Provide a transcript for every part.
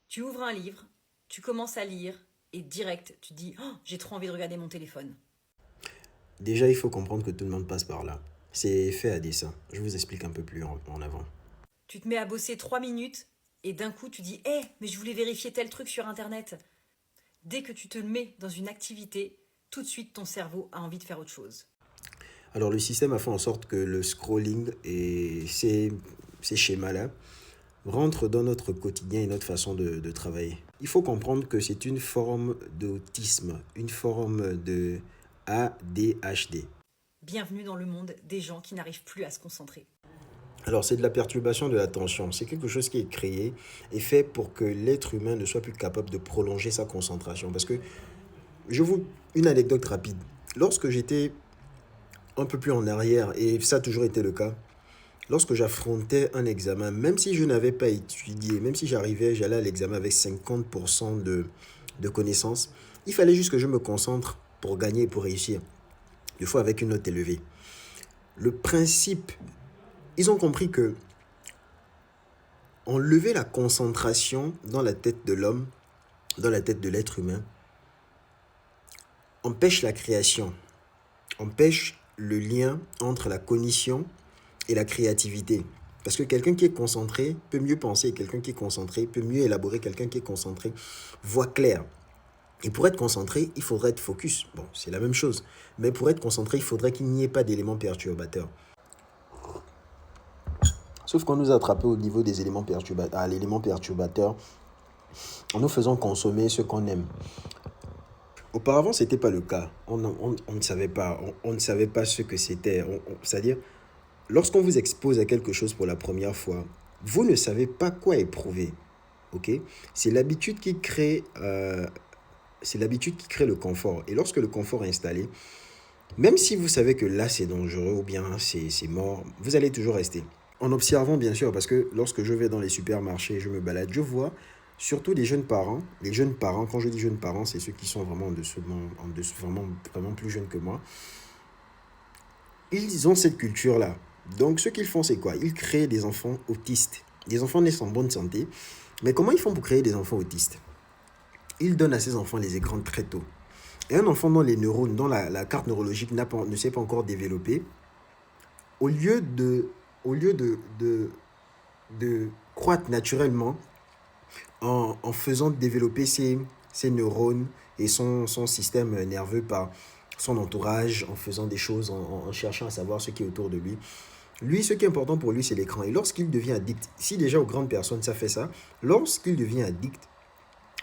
Tu ouvres un livre, tu commences à lire et direct, tu te dis oh, j'ai trop envie de regarder mon téléphone. Déjà, il faut comprendre que tout le monde passe par là. C'est fait à dessein. Je vous explique un peu plus en avant. Tu te mets à bosser 3 minutes et d'un coup tu dis mais je voulais vérifier tel truc sur internet. Dès que tu te mets dans une activité, tout de suite ton cerveau a envie de faire autre chose. Alors, le système a fait en sorte que le scrolling et ces schémas-là rentrent dans notre quotidien et notre façon de travailler. Il faut comprendre que c'est une forme d'autisme, une forme de ADHD. Bienvenue dans le monde des gens qui n'arrivent plus à se concentrer. Alors, c'est de la perturbation de l'attention. C'est quelque chose qui est créé et fait pour que l'être humain ne soit plus capable de prolonger sa concentration. Parce que, je vous... Une anecdote rapide. Lorsque j'étais un peu plus en arrière, et ça a toujours été le cas, lorsque j'affrontais un examen, même si je n'avais pas étudié, même si j'allais à l'examen avec 50% de connaissances, il fallait juste que je me concentre pour gagner et pour réussir. Des fois avec une note élevée. Le principe, ils ont compris que enlever la concentration dans la tête de l'homme, dans la tête de l'être humain, empêche la création, empêche le lien entre la cognition et la créativité. Parce que quelqu'un qui est concentré peut mieux penser, quelqu'un qui est concentré peut mieux élaborer, quelqu'un qui est concentré voit clair. Et pour être concentré, il faudrait être focus. Bon, c'est la même chose. Mais pour être concentré, il faudrait qu'il n'y ait pas d'éléments perturbateurs. Sauf qu'on nous a attrapés au niveau des éléments perturbateurs, à l'élément perturbateur, en nous faisant consommer ce qu'on aime. Auparavant, ce n'était pas le cas. On ne savait pas. On ne savait pas ce que c'était. C'est-à-dire, lorsqu'on vous expose à quelque chose pour la première fois, vous ne savez pas quoi éprouver. Okay? C'est l'habitude qui crée le confort. Et lorsque le confort est installé, même si vous savez que là c'est dangereux ou bien c'est mort, vous allez toujours rester. En observant bien sûr, parce que lorsque je vais dans les supermarchés, je me balade, je vois surtout des jeunes parents. Les jeunes parents, quand je dis jeunes parents, c'est ceux qui sont vraiment vraiment plus jeunes que moi. Ils ont cette culture-là. Donc, ce qu'ils font, c'est quoi? Ils créent des enfants autistes. Des enfants naissent en bonne santé. Mais comment ils font pour créer des enfants autistes? Ils donnent à ces enfants les écrans très tôt. Et un enfant dont les neurones, dont la carte neurologique ne s'est pas encore développée, au lieu de croître naturellement en faisant développer ses neurones et son système nerveux par son entourage, en faisant des choses, en cherchant à savoir ce qui est autour de lui. Lui, ce qui est important pour lui, c'est l'écran. Et lorsqu'il devient addict, si déjà aux grandes personnes, ça fait ça, lorsqu'il devient addict,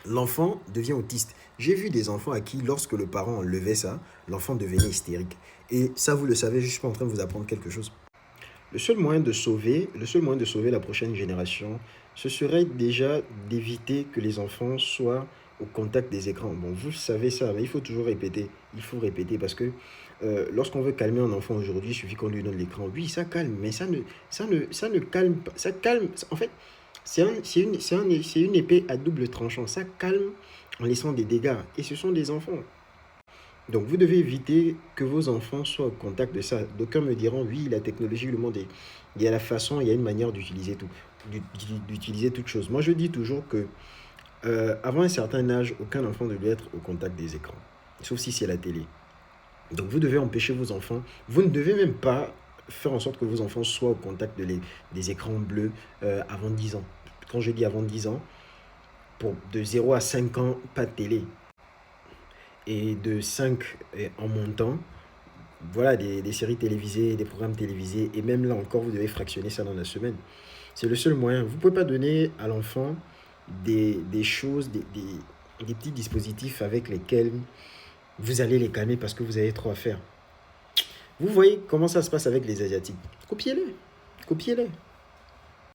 l'enfant devient autiste. J'ai vu des enfants à qui, lorsque le parent enlevait ça, l'enfant devenait hystérique. Et ça, vous le savez, je ne suis pas en train de vous apprendre quelque chose. Le seul moyen de sauver la prochaine génération, ce serait déjà d'éviter que les enfants soient au contact des écrans. Bon, vous savez ça, mais il faut toujours répéter. Il faut répéter parce que lorsqu'on veut calmer un enfant aujourd'hui, il suffit qu'on lui donne l'écran. Oui, ça calme, mais ça ne calme pas. Ça calme. En fait, c'est une épée à double tranchant. Ça calme en laissant des dégâts. Et ce sont des enfants. Donc, vous devez éviter que vos enfants soient au contact de ça. D'aucuns me diront, oui, la technologie, le monde est... Il y a la façon, il y a une manière d'utiliser tout, d'utiliser toute chose. Moi, je dis toujours que avant un certain âge, aucun enfant ne doit être au contact des écrans, sauf si c'est la télé. Donc, vous devez empêcher vos enfants. Vous ne devez même pas faire en sorte que vos enfants soient au contact des écrans bleus avant 10 ans. Quand je dis avant 10 ans, de 0 à 5 ans, pas de télé. Et de 5 en montant, voilà, des séries télévisées, des programmes télévisés. Et même là encore, vous devez fractionner ça dans la semaine. C'est le seul moyen. Vous ne pouvez pas donner à l'enfant des choses, des petits dispositifs avec lesquels vous allez les calmer parce que vous avez trop à faire. Vous voyez comment ça se passe avec les Asiatiques. Copiez-les. Copiez-les.